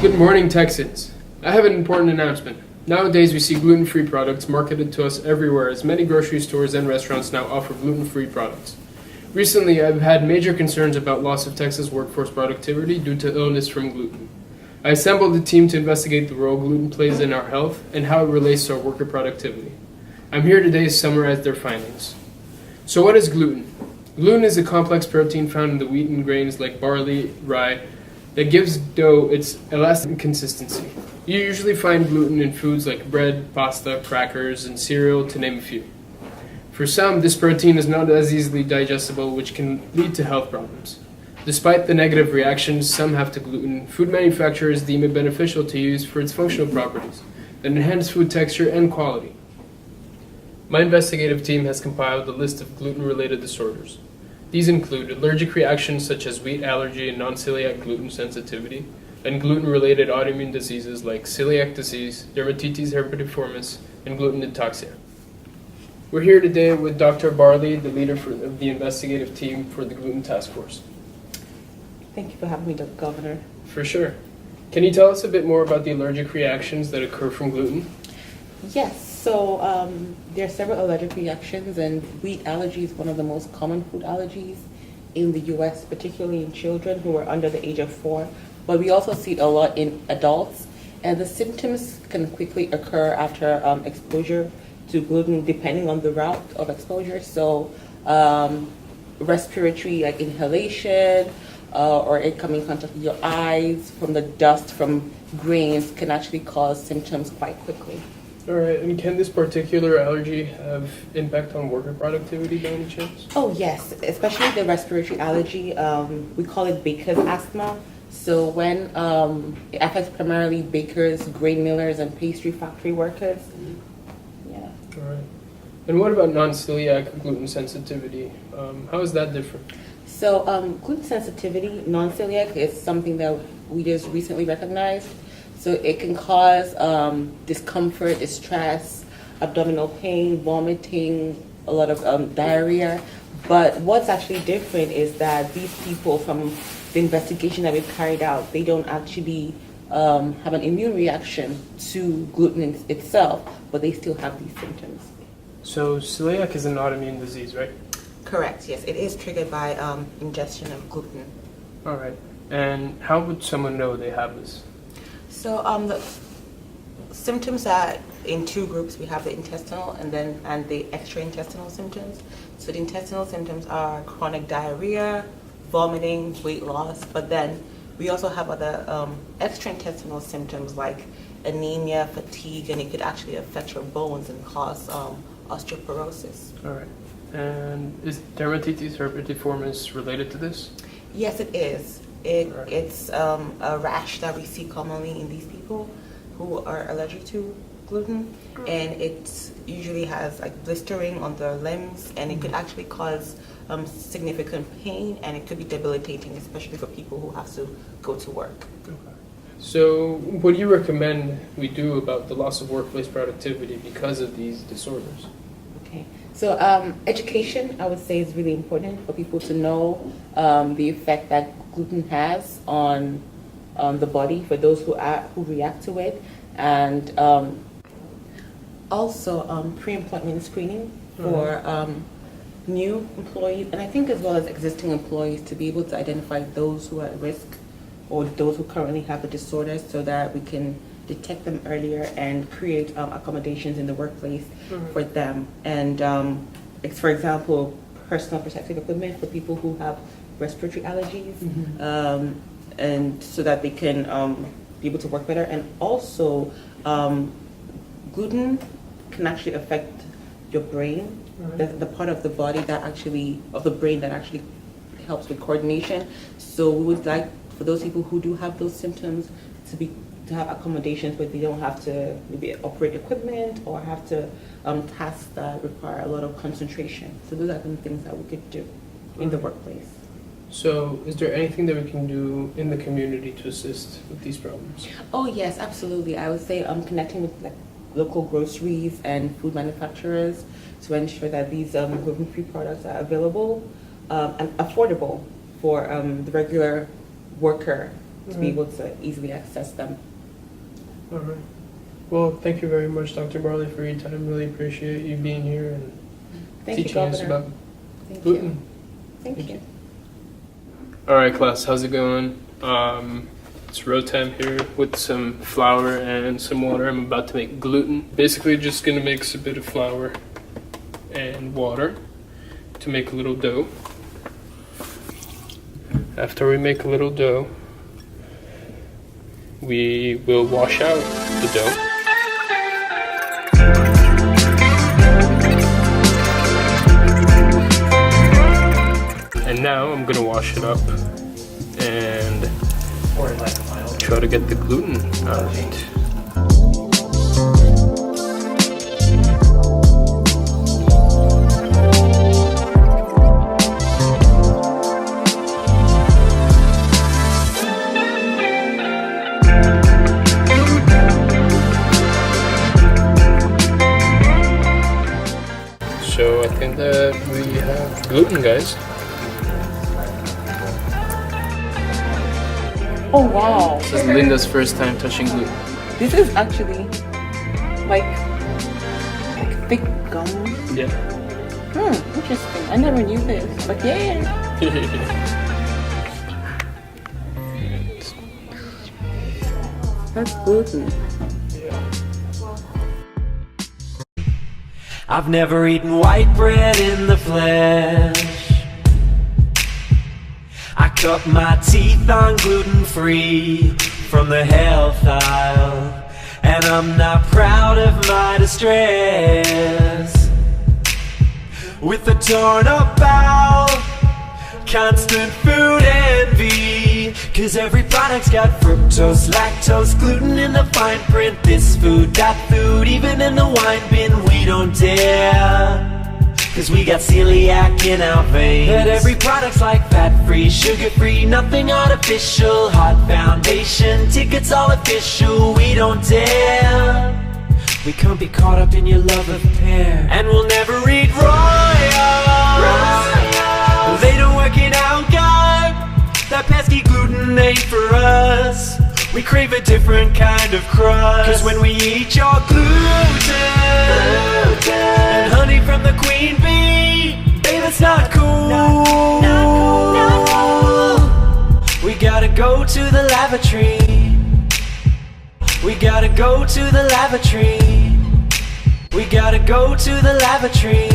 Good morning, Texans. I have an important announcement. Nowadays, we see gluten-free products marketed to us everywhere, as many grocery stores and restaurants now offer gluten-free products. Recently, I've had major concerns about loss of Texas workforce productivity due to illness from gluten. I assembled a team to investigate the role gluten plays in our health and how it relates to our worker productivity. I'm here today to summarize their findings. So what is gluten? Gluten is a complex protein found in the wheat and grains like barley, rye, that gives dough its elastic consistency. You usually find gluten in foods like bread, pasta, crackers, and cereal, to name a few. For some, this protein is not as easily digestible, which can lead to health problems. Despite the negative reactions some have to gluten, food manufacturers deem it beneficial to use for its functional properties that enhance food texture and quality. My investigative team has compiled a list of gluten-related disorders. These include allergic reactions such as wheat allergy and non-celiac gluten sensitivity, and gluten-related autoimmune diseases like celiac disease, dermatitis herpetiformis, and gluten ataxia. We're here today with Dr. Barley, the leader of the investigative team for the Gluten Task Force. Thank you for having me, Governor. For sure. Can you tell us a bit more about the allergic reactions that occur from gluten? Yes, so there are several allergic reactions, and wheat allergy is one of the most common food allergies in the U.S., particularly in children who are under the age of 4. But we also see it a lot in adults, and the symptoms can quickly occur after exposure to gluten, depending on the route of exposure. So respiratory, like inhalation, or it coming in contact with your eyes from the dust from grains can actually cause symptoms quite quickly. All right, and can this particular allergy have impact on worker productivity by any chance? Oh yes, especially the respiratory allergy. We call it baker's asthma. So when it affects primarily bakers, grain millers, and pastry factory workers. Yeah. All right. And what about non-celiac gluten sensitivity? How is that different? So gluten sensitivity, non-celiac, is something that we just recently recognized. So it can cause discomfort, distress, abdominal pain, vomiting, a lot of diarrhea. But what's actually different is that these people, from the investigation that we've carried out, they don't actually have an immune reaction to gluten itself, but they still have these symptoms. So celiac is an autoimmune disease, right? Correct, yes. It is triggered by ingestion of gluten. All right. And how would someone know they have this? So the symptoms are in two groups. We have the intestinal and the extraintestinal symptoms. So the intestinal symptoms are chronic diarrhea, vomiting, weight loss, but then we also have other extraintestinal symptoms like anemia, fatigue, and it could actually affect your bones and cause osteoporosis. All right. And is dermatitis herpetiformis related to this? Yes, it is. It's a rash that we see commonly in these people who are allergic to gluten, and it usually has like blistering on their limbs, and it could actually cause significant pain, and it could be debilitating, especially for people who have to go to work. Okay. So what do you recommend we do about the loss of workplace productivity because of these disorders? Okay. So education, I would say, is really important for people to know the effect that gluten has on the body for those who react to it, and also pre-employment screening for new employees, and I think as well as existing employees, to be able to identify those who are at risk or those who currently have the disorder, so that we can detect them earlier and create accommodations in the workplace for them. And for example, personal protective equipment for people who have respiratory allergies, and so that they can be able to work better. And also, gluten can actually affect your brain, the part of the body that actually, of the brain that actually helps with coordination. So we would like for those people who do have those symptoms to have accommodations where they don't have to maybe operate equipment or have to tasks that require a lot of concentration. So those are the things that we could do in the workplace. So is there anything that we can do in the community to assist with these problems? Oh yes, absolutely. I would say connecting with like local groceries and food manufacturers to ensure that these gluten-free products are available and affordable for the regular worker to be able to easily access them. All right. Well, thank you very much, Dr. Barley, for your time. Really appreciate you being here and teaching us about gluten. Thank you. All right, class, how's it going? It's Rotem here with some flour and some water. I'm about to make gluten. Basically, just gonna mix a bit of flour and water to make a little dough. After we make a little dough, we will wash out the dough. And now I'm gonna wash it up and try to get the gluten out of it. So I think that we have gluten, guys. Oh wow! This is Linda's first time touching gluten. This is actually like thick gum. Yeah. Interesting. I never knew this, but yeah. That's gluten. I've never eaten white bread in the flesh. I cut my teeth on gluten-free from the health aisle, and I'm not proud of my distress. With a torn up bowel, constant food envy, 'cause every product's got fructose, lactose, gluten in the fine print. This food, that food, even in the wine bin, we don't dare, 'cause we got celiac in our veins. But every product's like fat-free, sugar-free, nothing artificial. Hot foundation, tickets all official, we don't dare. We can't be caught up in your love of pear. And we'll never eat royals. They don't work it out, God. That pesky gluten ain't for us. We crave a different kind of crust. 'Cause when we eat your gluten and honey from the queen bee, babe, it's not cool. We gotta go to the lavatory. We gotta go to the lavatory. We gotta go to the lavatory.